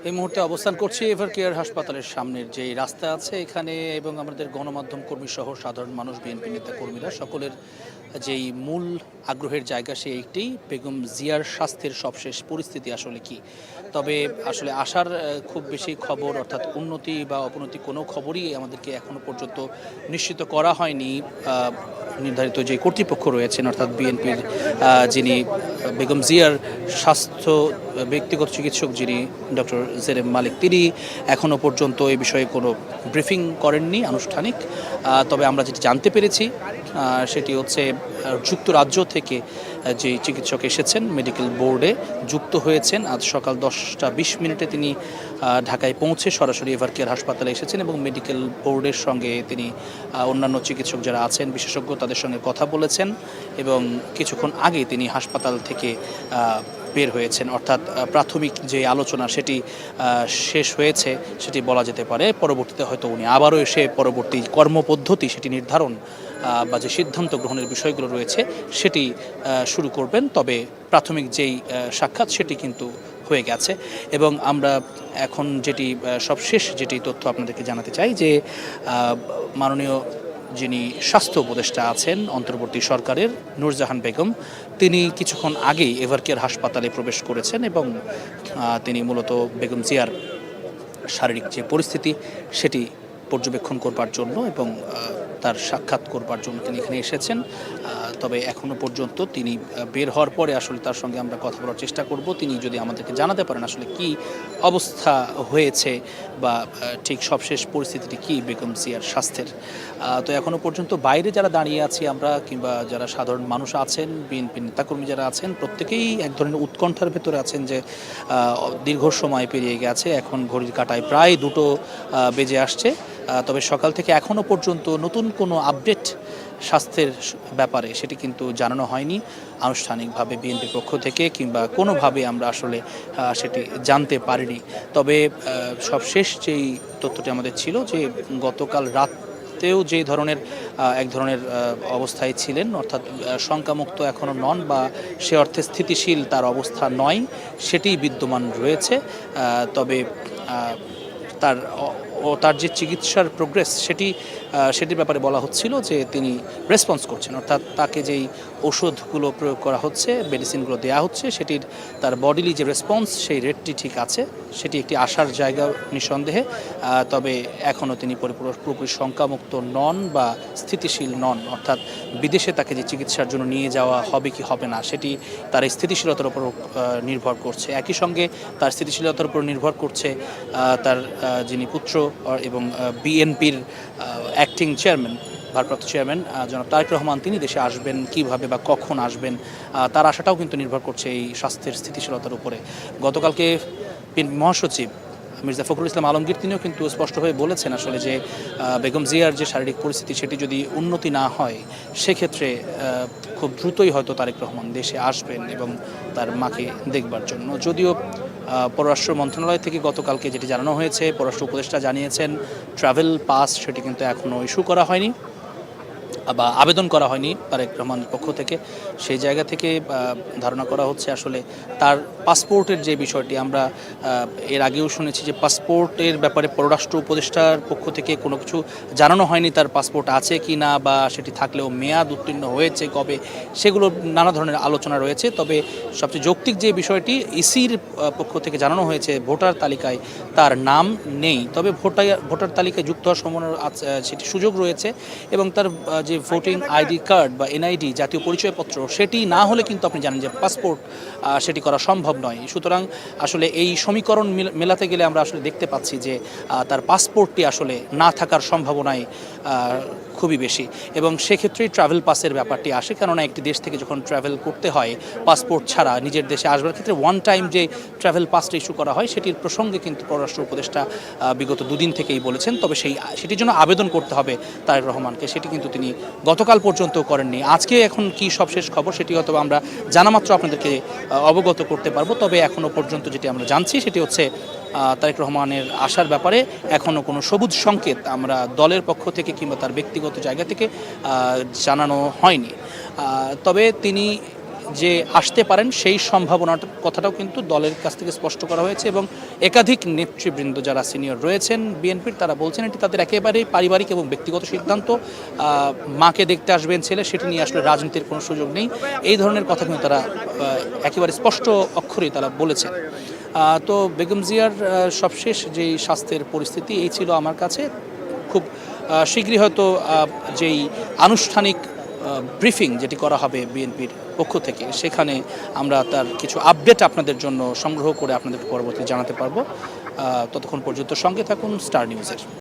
এই মুহূর্তে অবস্থান করছি এভার কেয়ার হাসপাতালের সামনের যে রাস্তা আছে এখানে, এবং আমাদের গণমাধ্যম কর্মী সহ সাধারণ মানুষ, বিএনপি নেতা কর্মীরা সকলের যেই মূল আগ্রহের জায়গা সেইটি বেগম জিয়ার স্বাস্থ্যের সবশেষ পরিস্থিতি আসলে কি। তবে আসলে আসার খুব বেশি খবর, অর্থাৎ উন্নতি বা অবনতি কোনো খবরই আমাদেরকে এখনো পর্যন্ত নিশ্চিত করা হয়নি। নির্ধারিত যে কর্তৃপক্ষ রয়েছেন, অর্থাৎ বিএনপির যিনি বেগম জিয়ার স্বাস্থ্য ব্যক্তিগত চিকিৎসক যিনি ডক্টর জেরেম মালিক, তিনি এখনও পর্যন্ত এই বিষয়ে কোনো ব্রিফিং করেননি আনুষ্ঠানিক। তবে আমরা যেটি জানতে পেরেছি সেটি হচ্ছে যুক্তরাজ্য থেকে যে চিকিৎসক এসেছেন মেডিকেল বোর্ডে যুক্ত হয়েছেন, আজ সকাল 10টা 20 মিনিটে তিনি ঢাকায় পৌঁছে সরাসরি এভার কেয়ার হাসপাতালে এসেছেন এবং মেডিকেল বোর্ডের সঙ্গে তিনি অন্যান্য চিকিৎসক যারা আছেন বিশেষজ্ঞ তাদের সঙ্গে কথা বলেছেন এবং কিছুক্ষণ আগে তিনি হাসপাতাল থেকে বের হয়েছেন। অর্থাৎ প্রাথমিক যে আলোচনা সেটি শেষ হয়েছে সেটি বলা যেতে পারে। পরবর্তীতে হয়তো উনি আবারও এসে পরবর্তী কর্মপদ্ধতি সেটি নির্ধারণ বা যে সিদ্ধান্ত গ্রহণের বিষয়গুলো রয়েছে সেটি শুরু করবেন। তবে প্রাথমিক যেই সাক্ষাৎ সেটি কিন্তু হয়ে গেছে এবং আমরা এখন যেটি সবশেষ যেটি তথ্য আপনাদেরকে জানাতে চাই যে মাননীয় যিনি স্বাস্থ্য উপদেষ্টা আছেন অন্তর্বর্তী সরকারের নূরজাহান বেগম, তিনি কিছুক্ষণ আগেই এভার কেয়ার হাসপাতালে প্রবেশ করেছেন এবং তিনি মূলত বেগম জিয়ার শারীরিক যে পরিস্থিতি সেটি পর্যবেক্ষণ করবার জন্য এবং তার সাক্ষাৎ করবার জন্য তিনি এখানে এসেছেন। তবে এখনও পর্যন্ত তিনি বের হওয়ার পরে আসলে তার সঙ্গে আমরা কথা বলার চেষ্টা করব, তিনি যদি আমাদেরকে জানাতে পারেন আসলে কি অবস্থা হয়েছে বা ঠিক সবশেষ পরিস্থিতিটি কি বেগম জিয়ার স্বাস্থ্যের। তো এখনও পর্যন্ত বাইরে যারা দাঁড়িয়ে আছি আমরা, কিংবা যারা সাধারণ মানুষ আছেন, বিএনপি নেতাকর্মী যারা আছেন, প্রত্যেকেই এক ধরনের উৎকণ্ঠার ভেতরে আছেন যে দীর্ঘ সময় পেরিয়ে গেছে, এখন ঘড়ির কাঁটায় প্রায় 2টো বেজে আসছে। তবে সকাল থেকে এখনও পর্যন্ত নতুন কোনো আপডেট স্বাস্থ্যের ব্যাপারে সেটি কিন্তু জানানো হয়নি আনুষ্ঠানিকভাবে বিএনপির পক্ষ থেকে, কিংবা কোনোভাবে আমরা আসলে সেটি জানতে পারিনি। তবে সবশেষ যেই তথ্যটি আমাদের ছিল যে গতকাল রাতেও যে ধরনের এক ধরনের অবস্থায় ছিলেন, অর্থাৎ শঙ্কামুক্ত এখনও নন বা সে অর্থে স্থিতিশীল তার অবস্থা নয়, সেটি বিদ্যমান রয়েছে। তবে তার যে চিকিৎসার প্রোগ্রেস সেটির ব্যাপারে বলা হচ্ছিল যে তিনি রেসপন্স করছেন, অর্থাৎ তাকে যেই ওষুধগুলো প্রয়োগ করা হচ্ছে, মেডিসিনগুলো দেওয়া হচ্ছে, সেটির তার বডিলি যে রেসপন্স সেই রেটটি ঠিক আছে, সেটি একটি আশার জায়গা নিঃসন্দেহে। তবে এখনও তিনি পুরোপুরি শঙ্কামুক্ত নন বা স্থিতিশীল নন, অর্থাৎ বিদেশে তাকে যে চিকিৎসার জন্য নিয়ে যাওয়া হবে কি হবে না সেটি তার স্থিতিশীলতার উপর নির্ভর করছে। একই সঙ্গে তার স্থিতিশীলতার উপর নির্ভর করছে তার যিনি পুত্র এবং বিএনপির অ্যাক্টিং চেয়ারম্যান, ভারপ্রাপ্ত চেয়ারম্যান জনাব তারেক রহমান, তিনি দেশে আসবেন কিভাবে বা কখন আসবেন, তার আশাটাও কিন্তু নির্ভর করছে এই স্বাস্থ্যের স্থিতিশীলতার উপরে। গতকালকে বিএনপি মহাসচিব মির্জা ফখরুল ইসলাম আলমগীর তিনিও কিন্তু স্পষ্টভাবে বলেছেন আসলে যে বেগম জিয়ার যে শারীরিক পরিস্থিতি সেটি যদি উন্নতি না হয় সেক্ষেত্রে খুব দ্রুতই হয়তো তারেক রহমান দেশে আসবেন এবং তার মাকে দেখবার জন্য। যদিও পররাষ্ট্র মন্ত্রণালয় থেকে গতকালকে যেটি জানানো হয়েছে, পররাষ্ট্র উপদেষ্টা জানিয়েছেন ট্রাভেল পাস সেটি কিন্তু এখনও ইস্যু করা হয়নি বা আবেদন করা হয়নি তারেক রহমানের পক্ষ থেকে। সেই জায়গা থেকে ধারণা করা হচ্ছে আসলে তার পাসপোর্টের যে বিষয়টি, আমরা এর আগেও শুনেছি যে পাসপোর্টের ব্যাপারে পররাষ্ট্র উপদেষ্টার পক্ষ থেকে কোনো কিছু জানানো হয়নি, তার পাসপোর্ট আছে কি না বা সেটি থাকলেও মেয়াদ উত্তীর্ণ হয়েছে কবে, সেগুলো নানা ধরনের আলোচনা রয়েছে। তবে সবচেয়ে যৌক্তিক যে বিষয়টি, ইসির পক্ষ থেকে জানানো হয়েছে ভোটার তালিকায় তার নাম নেই, তবে ভোটার তালিকায় যুক্ত হওয়ার সম্ভাবনা সেটি সুযোগ রয়েছে এবং তার যে ভোটিং আইডি কার্ড বা এনআইডি জাতীয় পরিচয়পত্র সেটি না হলে কিন্তু আপনি জানেন যে পাসপোর্ট সেটি করা সম্ভব নয়। সুতরাং আসলে এই সমীকরণ মেলাতে গেলে আমরা আসলে দেখতে পাচ্ছি যে তার পাসপোর্টটি আসলে না থাকার সম্ভাবনাই খুবই বেশি এবং সেক্ষেত্রেই ট্রাভেল পাসের ব্যাপারটি আসে, কেননা একটি দেশ থেকে যখন ট্রাভেল করতে হয় পাসপোর্ট ছাড়া নিজের দেশে আসবার ক্ষেত্রে ওয়ান টাইম যে ট্রাভেল পাসটা ইস্যু করা হয় সেটির প্রসঙ্গে কিন্তু পররাষ্ট্র উপদেষ্টা বিগত 2 দিন থেকেই বলেছেন। তবে সেটির জন্য আবেদন করতে হবে তারেক রহমানকে, সেটি কিন্তু তিনি গতকাল পর্যন্ত করেননি। আজকে এখন কি সবশেষ খবর সেটি হয়তো আমরা জানামাত্র আপনাদেরকে অবগত করতে পারবো। তবে এখনও পর্যন্ত যেটি আমরা জানছি সেটি হচ্ছে তারেক রহমানের আসার ব্যাপারে এখনও কোনো সবুজ সংকেত আমরা দলের পক্ষ থেকে কিংবা তার ব্যক্তিগত জায়গা থেকে জানানো হয়নি। তবে তিনি যে আসতে পারেন সেই সম্ভাবনার কথাটাও কিন্তু দলের কাছ থেকে স্পষ্ট করা হয়েছে এবং একাধিক নেতৃবৃন্দ যারা সিনিয়র রয়েছেন বিএনপির তারা বলছেন এটি তাদের একেবারেই পারিবারিক এবং ব্যক্তিগত সিদ্ধান্ত। মাকে দেখতে আসবেন ছেলে, সেটি নিয়ে আসলে রাজনীতির কোনো সুযোগ নেই, এই ধরনের কথা কিন্তু তারা একেবারে স্পষ্ট অক্ষরেই তারা বলেছেন। তো বেগম জিয়ার সবশেষ যেই স্বাস্থ্যের পরিস্থিতি এই ছিল আমার কাছে। খুব শীঘ্রই হয়তো যেই আনুষ্ঠানিক ব্রিফিং যেটি করা হবে বিএনপির পক্ষ থেকে সেখানে আমরা তার কিছু আপডেট আপনাদের জন্য সংগ্রহ করে আপনাদের পরবর্তী জানাতে পারবো। ততক্ষণ পর্যন্ত সঙ্গে থাকুন স্টার নিউজের।